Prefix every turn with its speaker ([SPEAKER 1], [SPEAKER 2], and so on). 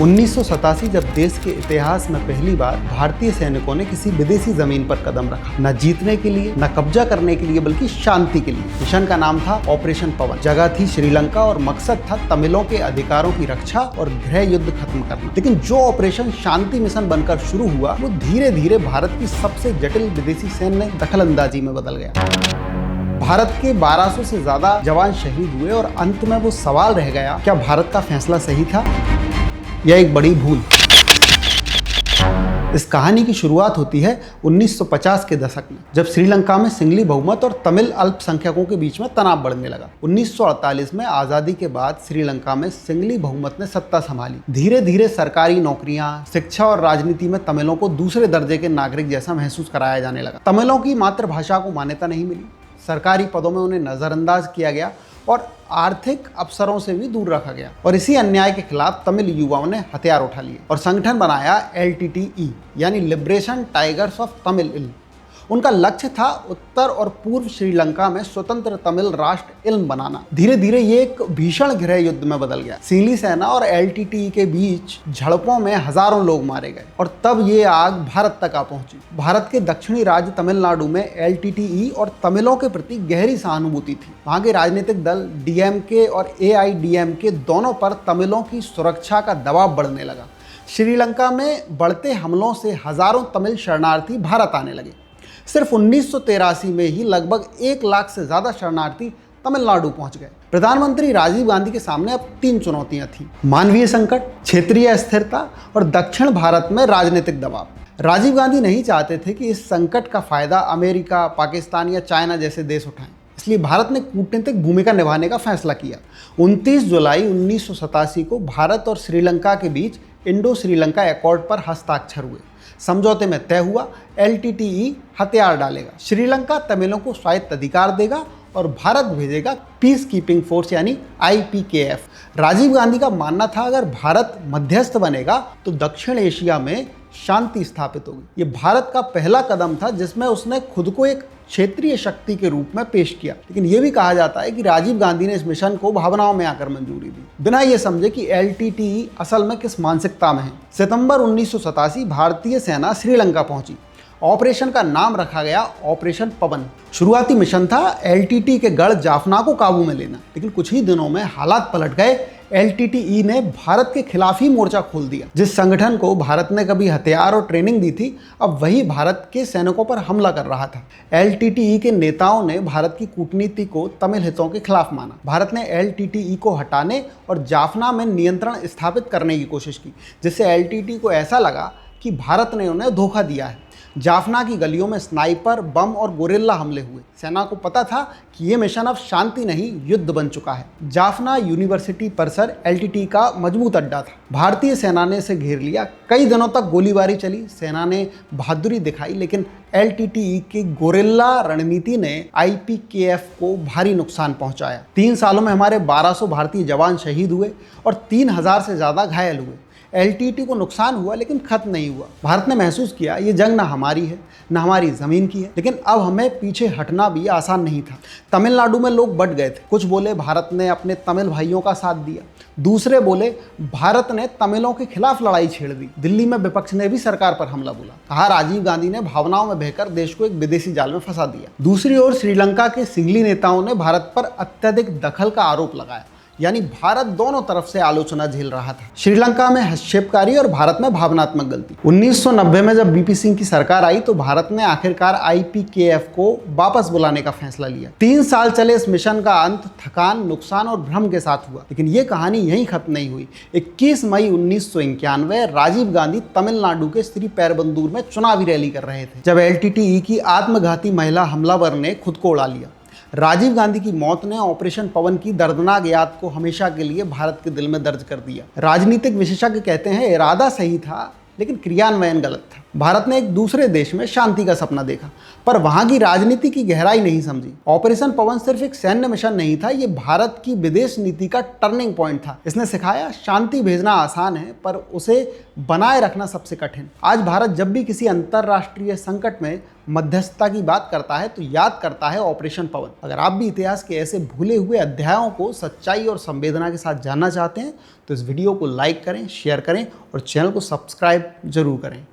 [SPEAKER 1] 1987 जब देश के इतिहास में पहली बार भारतीय सैनिकों ने किसी विदेशी जमीन पर कदम रखा, न जीतने के लिए न कब्जा करने के लिए बल्कि शांति के लिए। मिशन का नाम था ऑपरेशन पवन। जगह थी श्रीलंका और मकसद था तमिलों के अधिकारों की रक्षा और गृह युद्ध खत्म करना। लेकिन जो ऑपरेशन शांति मिशन बनकर शुरू हुआ वो धीरे धीरे भारत की सबसे जटिल विदेशी सैन्य दखलंदाजी में बदल गया। भारत के 1200 से ज्यादा जवान शहीद हुए और अंत में वो सवाल रह गया, क्या भारत का फैसला सही था या एक बड़ी भूल। इस कहानी की शुरुआत होती है 1950 के दशक में, जब श्रीलंका में सिंगली बहुमत और तमिल अल्पसंख्यकों के बीच में तनाव बढ़ने लगा। 1948 में आज़ादी के बाद श्रीलंका में सिंगली बहुमत ने सत्ता संभाली। धीरे धीरे सरकारी नौकरियां, शिक्षा और राजनीति में तमिलों को दूसरे दर्जे के नागरिक जैसा महसूस कराया जाने लगा। तमिलों की मातृभाषा को मान्यता नहीं मिली, सरकारी पदों में उन्हें नज़रअंदाज किया गया और आर्थिक अवसरों से भी दूर रखा गया। और इसी अन्याय के खिलाफ तमिल युवाओं ने हथियार उठा लिए और संगठन बनाया LTTE यानी लिबरेशन टाइगर्स ऑफ तमिल। उनका लक्ष्य था उत्तर और पूर्व श्रीलंका में स्वतंत्र तमिल राष्ट्र इल्म बनाना। धीरे धीरे ये एक भीषण गृह युद्ध में बदल गया। सिंगली सेना और LTTE के बीच झड़पों में हजारों लोग मारे गए और तब ये आग भारत तक आ पहुंची। भारत के दक्षिणी राज्य तमिलनाडु में LTTE और तमिलों के प्रति गहरी सहानुभूति थी। वहाँ के राजनीतिक दल DMK और AIDMK दोनों पर तमिलों की सुरक्षा का दबाव बढ़ने लगा। श्रीलंका में बढ़ते हमलों से हजारों तमिल शरणार्थी भारत आने लगे। सिर्फ 1983 में ही लगभग 1 लाख से ज्यादा शरणार्थी तमिलनाडु पहुंच गए। प्रधानमंत्री राजीव गांधी के सामने अब 3 चुनौतियां थीं: मानवीय संकट, क्षेत्रीय अस्थिरता और दक्षिण भारत में राजनीतिक दबाव। राजीव गांधी नहीं चाहते थे कि इस संकट का फायदा अमेरिका, पाकिस्तान या चाइना जैसे देश उठाएं। इसलिए भारत ने कूटनीतिक भूमिका निभाने का फैसला किया। 29 जुलाई 1987 को भारत और श्रीलंका के बीच इंडो श्रीलंका एकॉर्ड पर हस्ताक्षर हुए। समझौते में तय हुआ, LTTE हथियार डालेगा, श्रीलंका तमिलों को स्वायत्त अधिकार देगा और भारत भेजेगा पीस कीपिंग फोर्स यानी IPKF। राजीव गांधी का मानना था अगर भारत मध्यस्थ बनेगा तो दक्षिण एशिया में शांति स्थापित होगी। ये भारत का पहला कदम था जिसमें उसने खुद को एक क्षेत्रीय शक्ति के रूप में पेश किया। लेकिन यह भी कहा जाता है कि राजीव गांधी ने इस मिशन को भावनाओं में आकर मंजूरी दी, बिना ये समझे कि LTTE असल में किस मानसिकता में है। सितंबर 1987 भारतीय सेना श्रीलंका पहुंची। ऑपरेशन का नाम रखा गया ऑपरेशन पवन। शुरुआती मिशन था LTTE के गढ़ जाफना को काबू में लेना, लेकिन कुछ ही दिनों में हालात पलट गए। LTTE ने भारत के खिलाफ ही मोर्चा खोल दिया। जिस संगठन को भारत ने कभी हथियार और ट्रेनिंग दी थी, अब वही भारत के सैनिकों पर हमला कर रहा था। LTTE के नेताओं ने भारत की कूटनीति को तमिल हितों के खिलाफ माना। भारत ने LTTE को हटाने और जाफना में नियंत्रण स्थापित करने की कोशिश की, जिससे LTTE को ऐसा लगा कि भारत ने उन्हें धोखा दिया है। जाफना की गलियों में स्नाइपर, बम और गोरिल्ला हमले हुए। सेना को पता था कि ये मिशन अब शांति नहीं युद्ध बन चुका है। जाफना यूनिवर्सिटी परिसर LTTE का मजबूत अड्डा था। भारतीय सेना ने इसे घेर लिया। कई दिनों तक गोलीबारी चली। सेना ने बहादुरी दिखाई, लेकिन LTTE की गोरिल्ला रणनीति ने IPKF को भारी नुकसान पहुंचाया। 3 सालों में हमारे 1200 भारतीय जवान शहीद हुए और 3000 से ज्यादा घायल हुए। LTTE को नुकसान हुआ लेकिन खत्म नहीं हुआ। भारत ने महसूस किया ये जंग ना हमारी है न हमारी ज़मीन की है, लेकिन अब हमें पीछे हटना भी आसान नहीं था। तमिलनाडु में लोग बट गए थे। कुछ बोले भारत ने अपने तमिल भाइयों का साथ दिया, दूसरे बोले भारत ने तमिलों के खिलाफ लड़ाई छेड़ दी। दिल्ली में विपक्ष ने भी सरकार पर हमला बोला, कहा राजीव गांधी ने भावनाओं में बहकर देश को एक विदेशी जाल में फंसा दिया। दूसरी ओर श्रीलंका के सिंगली नेताओं ने भारत पर अत्यधिक दखल का आरोप लगाया, यानी भारत दोनों तरफ से आलोचना झेल रहा था। श्रीलंका में हस्तक्षेपकारी और भारत में भावनात्मक गलती। 1990 में जब BP सिंह की सरकार आई तो भारत ने आखिरकार IPKF को वापस बुलाने का फैसला लिया। 3 साल चले इस मिशन का अंत थकान, नुकसान और भ्रम के साथ हुआ। लेकिन ये कहानी यहीं खत्म नहीं हुई। 21 मई 1991 राजीव गांधी तमिलनाडु के श्री पेरबंदूर में चुनावी रैली कर रहे थे, जब LTTE की आत्मघाती महिला हमलावर ने खुद को उड़ा लिया। राजीव गांधी की मौत ने ऑपरेशन पवन की दर्दनाक याद को हमेशा के लिए भारत के दिल में दर्ज कर दिया। राजनीतिक विशेषज्ञ कहते हैं इरादा सही था लेकिन क्रियान्वयन गलत था। भारत ने एक दूसरे देश में शांति का सपना देखा, पर वहां की राजनीति की गहराई नहीं समझी। ऑपरेशन पवन सिर्फ एक सैन्य मिशन नहीं था, ये भारत की विदेश नीति का टर्निंग पॉइंट था। इसने सिखाया शांति भेजना आसान है, पर उसे बनाए रखना सबसे कठिन। आज भारत जब भी किसी अंतर्राष्ट्रीय संकट में मध्यस्थता की बात करता है तो याद करता है ऑपरेशन पवन। अगर आप भी इतिहास के ऐसे भूले हुए अध्यायों को सच्चाई और संवेदना के साथ जानना चाहते हैं तो इस वीडियो को लाइक करें, शेयर करें और चैनल को सब्सक्राइब जरूर करें।